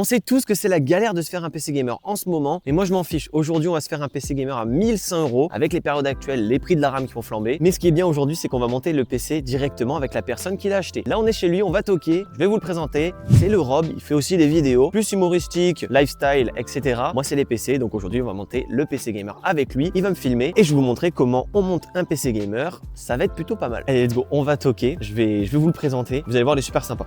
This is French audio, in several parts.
On sait tous que c'est la galère de se faire un PC gamer en ce moment, et moi je m'en fiche. Aujourd'hui, on va se faire un PC gamer à 1100 €. Avec les périodes actuelles, les prix de la RAM qui vont flamber. Mais ce qui est bien aujourd'hui, c'est qu'on va monter le PC directement avec la personne qui l'a acheté. Là, on est chez lui, on va toquer. Je vais vous le présenter. C'est le Rob, il fait aussi des vidéos plus humoristiques, lifestyle, etc. Moi, c'est les PC, donc aujourd'hui, on va monter le PC gamer avec lui. Il va me filmer et je vais vous montrer comment on monte un PC gamer. Ça va être plutôt pas mal. Allez, let's go, on va toquer. Je vais vous le présenter. Vous allez voir, il est super sympa.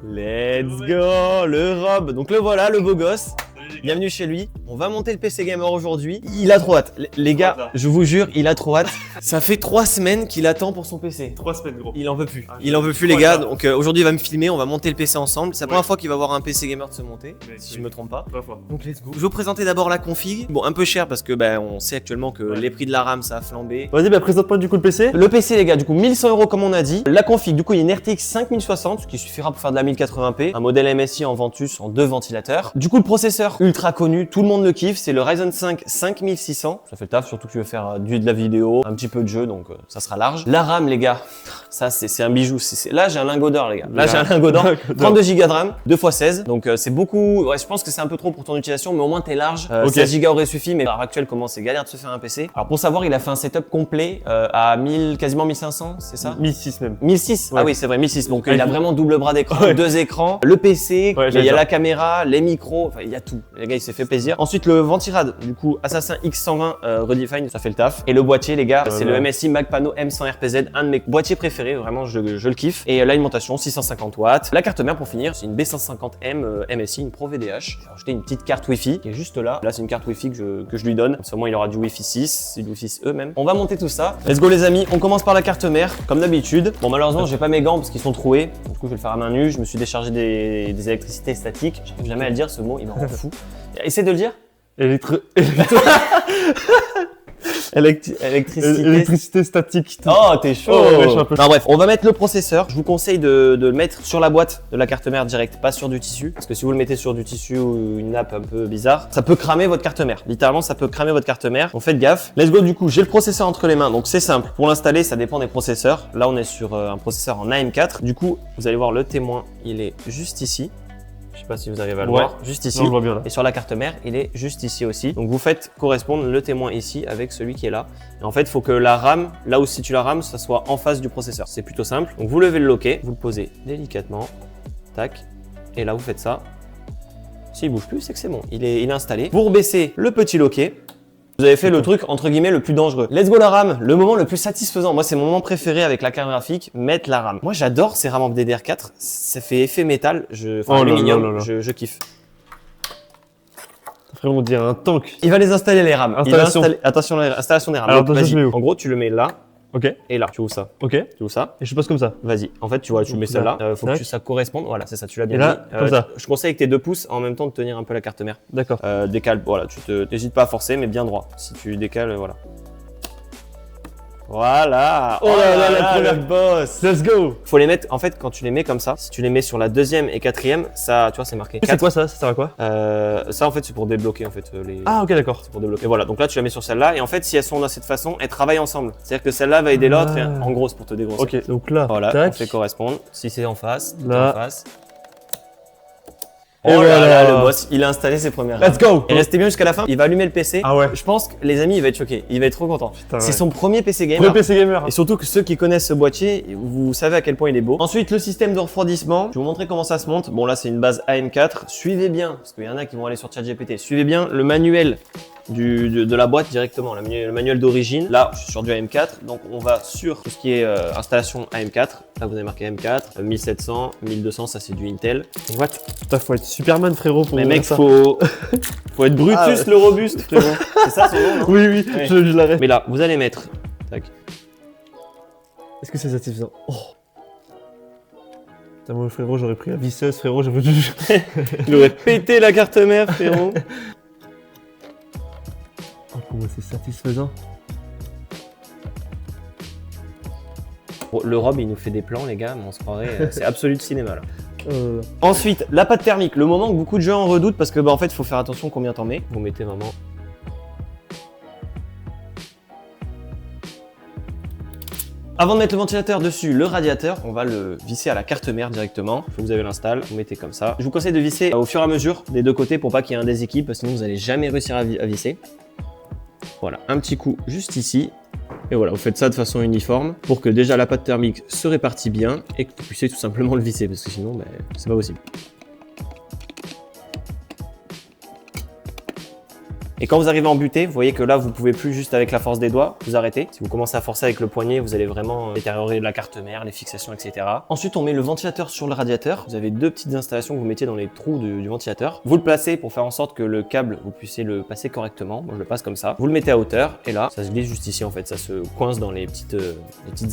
Let's go, le Rob. Donc le voilà, le beau gosse. Bienvenue chez lui. On va monter le PC Gamer aujourd'hui. Il a trop hâte. Les gars, je vous jure, il a trop hâte. Ça fait 3 semaines qu'il attend pour son PC. 3 semaines, gros. Il en veut plus. Il en veut plus, les gars. Donc aujourd'hui, il va me filmer. On va monter le PC ensemble. C'est la première fois qu'il va voir un PC Gamer de se monter, si je me trompe pas. Donc let's go. Je vais vous présenter d'abord la config. Bon, un peu cher parce que on sait actuellement que les prix de la RAM ça a flambé. Vas-y, présente-moi du coup le PC. Le PC, les gars, du coup 1100 € comme on a dit. La config, du coup, il y a une RTX 5060 qui suffira pour faire de la 1080p. Un modèle MSI en Ventus en 2 ventilateurs. Du coup, le processeur ultra connu, tout le monde le kiffe, c'est le Ryzen 5 5600. Ça fait le taf, surtout que tu veux faire de la vidéo, un petit peu de jeu, donc ça sera large. La RAM, les gars, ça c'est un bijou. Là, j'ai un lingot d'or, les gars. Là, j'ai un lingot d'or. 32 Go de RAM, 2x16. Donc c'est beaucoup. Ouais, je pense que c'est un peu trop pour ton utilisation, mais au moins t'es large. 16 Go aurait suffi, mais à l'heure actuelle, comment c'est galère de se faire un PC. Alors pour savoir, il a fait un setup complet à quasiment 1500, c'est ça? 1006 même. 1006. Ouais. Ah oui, c'est vrai, 1006. Donc il a vraiment double bras d'écran, 2 écrans, le PC, il y a la caméra, les micros, enfin il y a tout. Les gars, il s'est fait plaisir. Ensuite, le ventirad, du coup, Assassin X120 Redefine, ça fait le taf. Et le boîtier, les gars, c'est le MSI Magpano M100 RPZ, un de mes boîtiers préférés, vraiment, je le kiffe. Et l'alimentation, 650 watts. La carte mère, pour finir, c'est une B550M MSI, une Pro VDH. J'ai rajouté une petite carte Wi-Fi qui est juste là. Là, c'est une carte Wi-Fi que je lui donne. Seulement, il aura du Wi-Fi 6, c'est du Wi-Fi 6E même. On va monter tout ça. Let's go, les amis. On commence par la carte mère, comme d'habitude. Bon, malheureusement, j'ai pas mes gants parce qu'ils sont troués. Du coup, je vais le faire à main nue. Je me suis déchargé des électricités statiques. J'arrive jamais à le dire, ce mot, il m'en rend fou. Essaie de le dire. Électricité statique. Oh, t'es chaud. Oh, ouais, je suis un peu chaud. Non, bref, on va mettre le processeur. Je vous conseille de le mettre sur la boîte de la carte mère direct, pas sur du tissu. Parce que si vous le mettez sur du tissu ou une nappe un peu bizarre, ça peut cramer votre carte mère. Littéralement, ça peut cramer votre carte mère. Donc faites gaffe. Let's go, du coup, j'ai le processeur entre les mains. Donc c'est simple. Pour l'installer, ça dépend des processeurs. Là, on est sur un processeur en AM4. Du coup, vous allez voir le témoin, il est juste ici. Je sais pas si vous arrivez à le voir, juste ici. Non, je vois bien là. Et sur la carte mère, il est juste ici aussi. Donc vous faites correspondre le témoin ici avec celui qui est là. Et en fait, il faut que la RAM, là où se situe la RAM, ça soit en face du processeur. C'est plutôt simple. Donc vous levez le loquet, vous le posez délicatement, tac. Et là, vous faites ça. S'il bouge plus, c'est que c'est bon. Il est installé. Vous rebaissez le petit loquet. Vous avez fait le truc entre guillemets le plus dangereux. Let's go la RAM, le moment le plus satisfaisant. Moi, c'est mon moment préféré avec la carte graphique, mettre la RAM. Moi, j'adore ces RAM en DDR4. Ça fait effet métal, aluminium, je kiffe. Frérot, on dirait un tank. Il va les installer les RAM. Attention à l'installation des RAM. Alors, attention, je mets où? En gros, tu le mets là. Ok. Et là, tu ouvres ça. Ok. Tu ouvres ça. Et je passe comme ça. Vas-y. En fait, tu vois, tu mets celle-là. Faut que ça corresponde. Voilà, c'est ça, tu l'as bien et là, dit. Comme ça. Je conseille avec tes 2 pouces en même temps de tenir un peu la carte mère. D'accord. Décale, voilà, t'hésites pas à forcer, mais bien droit. Si tu décales, voilà. Voilà. Oh là là, la première boss. Let's go. Faut les mettre, en fait, quand tu les mets comme ça, si tu les mets sur la 2e et 4e, ça, tu vois, c'est marqué. C'est quoi ça? Ça sert à quoi? Ça, en fait, c'est pour débloquer, en fait, les. Ah, ok, d'accord. C'est pour débloquer. Voilà. Donc là, tu la mets sur celle-là, et en fait, si elles sont de cette façon, elles travaillent ensemble. C'est-à-dire que celle-là va aider l'autre, en gros, c'est pour te dégrosser. Ok, donc là, voilà, tac. on fait correspondre. Si c'est en face, là. en face. Et oh voilà. là là, le boss, il a installé ses premières. Let's go. Et restez bien jusqu'à la fin. Il va allumer le PC. Ah ouais. Je pense que les amis, il va être choqué. Il va être trop content. C'est ouais. son premier PC gamer. Premier PC gamer. Et surtout que ceux qui connaissent ce boîtier, vous savez à quel point il est beau. Ensuite, le système de refroidissement. Je vais vous montrer comment ça se monte. Bon, là, c'est une base AM4. Suivez bien, parce qu'il y en a qui vont aller sur ChatGPT. Suivez bien le manuel de la boîte directement, le manuel d'origine. Là, je suis sur du AM4, donc on va sur tout ce qui est installation AM4. Là, vous avez marqué AM4, 1700, 1200, ça c'est du Intel. What? Putain, faut être Superman, frérot, pour Mais voir mec, ça. faut être Brutus le robuste, frérot. C'est ça son nom, non? Oui, Ouais. je l'arrête. Mais là, vous allez mettre. Tac. Est-ce que c'est satisfaisant? Oh. Putain, moi, frérot, j'aurais pris la visseuse, frérot, Il aurait pété la carte mère, frérot. Oh, comment c'est satisfaisant. Bon, le Rob, il nous fait des plans, les gars, mais on se croirait. C'est Absolute Cinéma, là. Ensuite, la pâte thermique, le moment que beaucoup de gens en redoutent parce que, en fait, il faut faire attention combien t'en mets. Vous mettez vraiment. Avant de mettre le ventilateur dessus, le radiateur, on va le visser à la carte mère directement. Une fois que vous avez l'install, vous mettez comme ça. Je vous conseille de visser au fur et à mesure des deux côtés pour pas qu'il y ait un déséquilibre, sinon vous n'allez jamais réussir à visser. Voilà, un petit coup juste ici. Et voilà, vous faites ça de façon uniforme pour que déjà la pâte thermique se répartit bien et que vous puissiez tout simplement le visser parce que sinon, c'est pas possible. Et quand vous arrivez en butée, vous voyez que là, vous pouvez plus juste avec la force des doigts, vous arrêtez. Si vous commencez à forcer avec le poignet, vous allez vraiment détériorer la carte mère, les fixations, etc. Ensuite, on met le ventilateur sur le radiateur. Vous avez deux petites installations que vous mettez dans les trous du ventilateur. Vous le placez pour faire en sorte que le câble, vous puissiez le passer correctement. Moi, je le passe comme ça. Vous le mettez à hauteur et là, ça se glisse juste ici en fait. Ça se coince dans les petites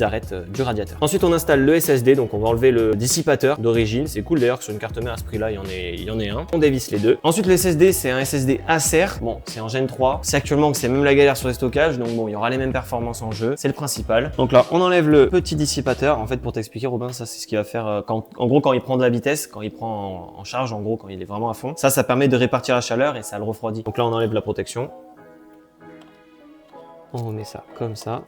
arêtes du radiateur. Ensuite, on installe le SSD. Donc, on va enlever le dissipateur d'origine. C'est cool d'ailleurs que sur une carte mère à ce prix-là, il y en ait un. On dévisse les deux. Ensuite, le SSD, c'est un SSD Acer. Bon, c'est en Gen 3. C'est actuellement que c'est même la galère sur les stockages, donc bon, il y aura les mêmes performances en jeu, c'est le principal. Donc là, on enlève le petit dissipateur. En fait, pour t'expliquer, Robin, ça c'est ce qu'il va faire en gros, quand il prend de la vitesse, quand il prend en charge, en gros, quand il est vraiment à fond. Ça permet de répartir la chaleur et ça le refroidit. Donc là, on enlève la protection. On remet ça comme ça.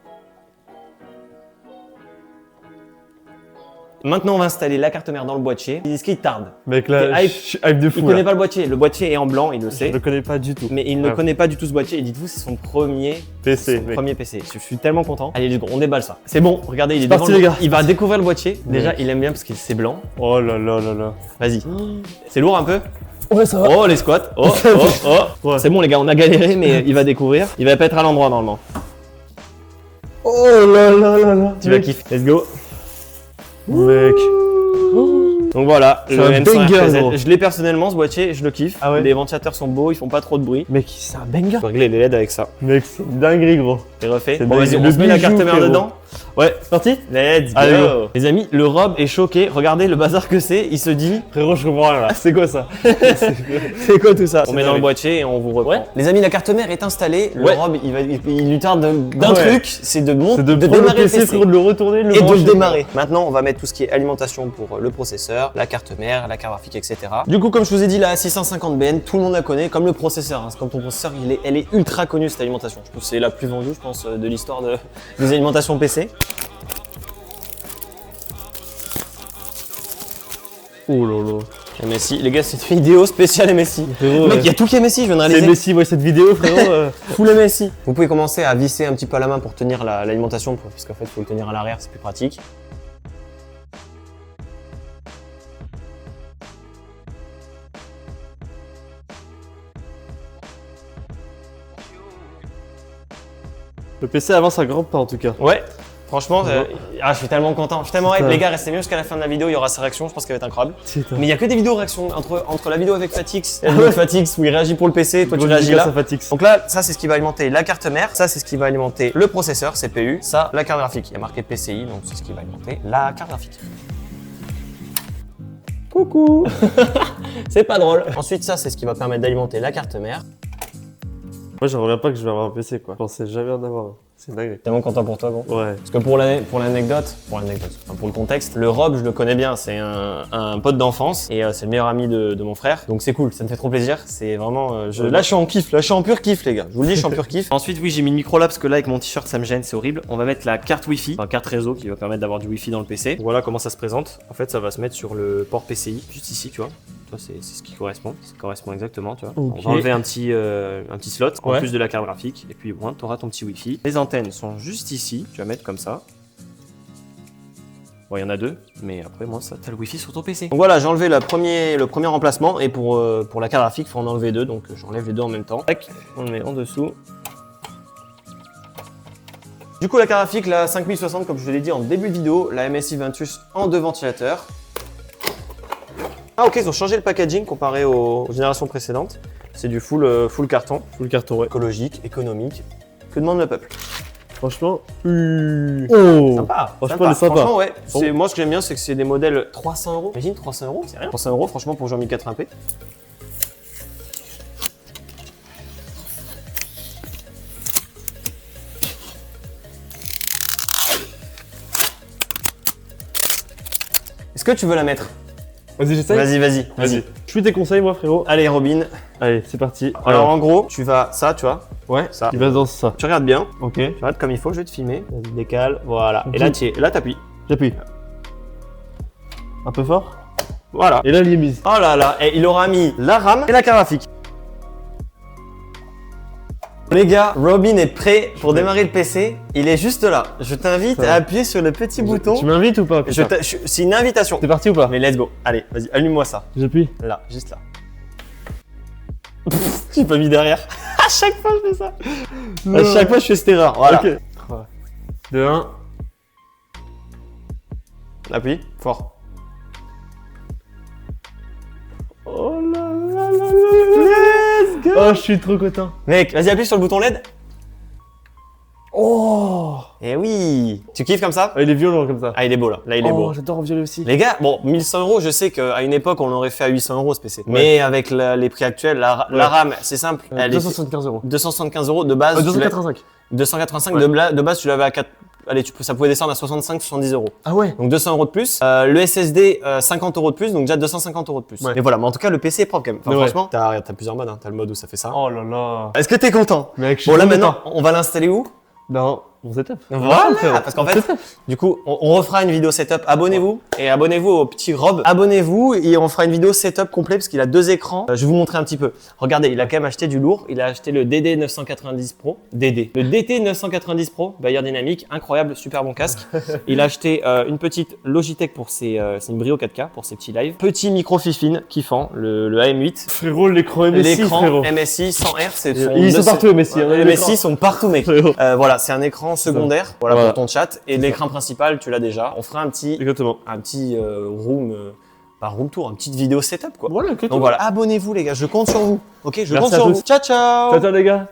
Maintenant, on va installer la carte mère dans le boîtier. Est-ce qu'il tarde? Mec, là, je suis hype de fou. Il connaît pas le boîtier. Le boîtier est en blanc, il le sait. Je le connais pas du tout. Mais il ne connaît pas du tout ce boîtier. Et dites-vous, c'est son premier PC. Premier PC. Je suis tellement content. Allez, let's go, on déballe ça. C'est bon, regardez, il est parti, devant les gars. Il va découvrir le boîtier. Déjà, il aime bien parce que c'est blanc. Oh là là là là. Vas-y. C'est lourd un peu? Ouais, ça va. Oh, les squats. Oh. Ouais. C'est bon, les gars, on a galéré, mais il va découvrir. Il va pas être à l'endroit normalement. Oh là là là là. Tu vas kiffer. Let's go. Mec. Donc voilà, C'est le un M100 banger, RPZ. gros. Je l'ai personnellement ce boîtier, je le kiffe. Ah ouais. Les ventilateurs sont beaux, ils font pas trop de bruit. Mec, c'est un banger. Je peux régler les LED avec ça. Mec, c'est une dinguerie, gros. C'est refait. C'est Bon, vas-y, dingue. on Le se met la bijou, carte mère frérot. dedans. Ouais, c'est parti. Let's go. Allez, go. Les amis, le Rob est choqué. Regardez le bazar que c'est. Il se dit, Frérot, je comprends rien là. C'est quoi ça? c'est quoi tout ça? On met dans le dingue. boîtier et on vous reprend. Ouais. Les amis, la carte mère est installée. Le Ouais. Rob, il lui tarde d'un Ouais. truc, c'est de C'est de prendre démarrer le PC, frérot, de le retourner, de le et de brancher. le démarrer. Maintenant, on va mettre tout ce qui est alimentation pour le processeur, la carte mère, la carte graphique, etc. Du coup, comme je vous ai dit, la 650BN, tout le monde la connaît, comme le processeur. Hein. Comme ton processeur, elle est ultra connue cette alimentation. Je pense que c'est la plus vendue, je pense, de l'histoire des alimentations PC. Oh là là. MSI, les gars, c'est une vidéo spéciale MSI. Frérot, Mec, il y a tout qui est MSI, je viens de c'est réaliser. Messi, ouais, cette vidéo, frérot. Full MSI. Vous pouvez commencer à visser un petit peu à la main pour tenir l'alimentation, parce qu'en fait, il faut le tenir à l'arrière, c'est plus pratique. Le PC avance à grands pas en tout cas. Ouais, franchement, je suis tellement content. Je suis tellement hype. Putain. Les gars, restez mieux jusqu'à la fin de la vidéo, il y aura sa réaction, je pense qu'elle va être incroyable. Putain. Mais il y a que des vidéos réactions entre la vidéo avec Fatix et la vidéo de Fatix où il réagit pour le PC, toi tu Gros réagis dédicace là. à Fatix. Donc là, ça c'est ce qui va alimenter la carte mère, ça c'est ce qui va alimenter le processeur, CPU, ça la carte graphique. Il y a marqué PCI, donc c'est ce qui va alimenter la carte graphique. Coucou. C'est pas drôle. Ensuite, ça c'est ce qui va permettre d'alimenter la carte mère. Moi, j'en reviens pas que je vais avoir un PC quoi. Je pensais jamais en avoir un. C'est dingue. Tellement content pour toi, gros. Ouais. Parce que pour l'anecdote, pour le contexte, le Rob, je le connais bien, c'est un pote d'enfance et c'est le meilleur ami de mon frère. Donc c'est cool, ça me fait trop plaisir. C'est vraiment, là je suis en kiff, là je suis en pur kiff les gars. Je vous le dis, je suis en pur kiff. Ensuite, oui, j'ai mis le micro là parce que là avec mon t-shirt ça me gêne, c'est horrible. On va mettre la carte Wi-Fi, enfin carte réseau qui va permettre d'avoir du Wi-Fi dans le PC. Voilà comment ça se présente. En fait, ça va se mettre sur le port PCI, juste ici, tu vois. Toi, c'est ce qui correspond. Ça correspond exactement, tu vois. Ok. On va enlever un petit slot en Ouais. plus de la carte graphique. Et puis, bon, tu auras ton petit Wi-Fi. Les antennes sont juste ici. Tu vas mettre comme ça. Bon, il y en a deux, mais après, moi, ça, t'as le Wi-Fi sur ton PC. Donc voilà, j'ai enlevé le premier remplacement. Et pour la carte graphique, il faut en enlever deux. Donc, j'enlève les deux en même temps. Tac, on le met en dessous. Du coup, la carte graphique, la 5060, comme je vous l'ai dit en début de vidéo, la MSI Ventus en deux ventilateurs. Ah ok, ils ont changé le packaging comparé aux générations précédentes. C'est du full carton, Full carton, ouais. écologique, économique. Que demande le peuple? Franchement. Oh. Sympa, Franchement, elle est sympa. Franchement, ouais. Bon. Moi, ce que j'aime bien, c'est que c'est des modèles 300 €. Imagine 300 €, c'est rien. 300 €, franchement, pour jouer en 1080p. Est-ce que tu veux la mettre? Vas-y, j'essaye. Vas-y. Je suis tes conseils, moi, frérot. Allez, Robin. Allez, c'est parti. Alors, en gros, tu vas ça, tu vois. Ouais, ça. Il va dans ça. Tu regardes bien. Ok. Tu regardes comme il faut, je vais te filmer. Vas-y, décale. Voilà. Et là, t'appuies. J'appuie. Un peu fort. Voilà. Et là, il est mise. Oh là là. Et il aura mis la RAM et la carte graphique. Les gars, Robin est prêt pour démarrer le PC. Il est juste là. Je t'invite à appuyer sur le petit bouton. Tu m'invites ou pas? C'est une invitation. C'est parti ou pas? Mais let's go. Allez, vas-y, allume-moi ça. J'appuie. Là, juste là. Tu pas mis derrière. À chaque fois, je fais ça. À chaque fois, je fais cette erreur. Voilà. Ok. 2, 1. Appuie, fort. Oh là là là là là. Let's go. Oh, je suis trop content. Mec, vas-y, appuie sur le bouton LED. Oh. Eh oui. Tu kiffes comme ça? Ah, il est violent comme ça. Ah, il est beau là. Là, il est beau. Oh, j'adore en violet aussi. Les gars, bon, 1100 €, je sais qu'à une époque, on l'aurait fait à 800 € ce PC. Mais avec les prix actuels, la RAM, c'est simple. Elle est 275 €. 275 € de base. 285. 285 Ouais. de base, tu l'avais à 4. Allez, ça pouvait descendre à 65, 70 €. Ah ouais. Donc 200 € de plus. Le SSD, 50 € de plus, donc déjà 250 € de plus. Ouais. Mais voilà, mais en tout cas, le PC est propre quand même. Enfin, Mais ouais. franchement, t'as plusieurs modes, hein. T'as le mode où ça fait ça. Oh là là. Est-ce que t'es content? Mec, je suis Bon, là trop maintenant, content. on va l'installer où? Non, on setup. Voilà, parce qu'en fait, du coup, on refera une vidéo setup. Abonnez-vous et abonnez-vous au petit Rob. Abonnez-vous et on fera une vidéo setup complet parce qu'il a 2 écrans. Je vais vous montrer un petit peu. Regardez, il a quand même acheté du lourd. Il a acheté le DD 990 Pro. Le DT 990 Pro, Bayer Dynamic, incroyable, super bon casque. Il a acheté une petite Logitech pour c'est une Brio 4K pour ses petits lives. Petit micro Fifine, kiffant, le AM8. Frérot, l'écran MSI, L'écran frérot. MSI 100 Hz. Ils sont partout, MSI. Les MSI sont partout, mec. Frérot. Voilà, c'est un écran secondaire voilà, Voilà. pour ton chat. Et l'écran principal, tu l'as déjà. On fera un petit Exactement. room, pas room tour, une petite vidéo setup quoi. Voilà, Donc voilà, abonnez-vous les gars, je compte sur vous. Ok, je Merci compte à sur tous. vous. Ciao ciao. Ciao, ciao les gars.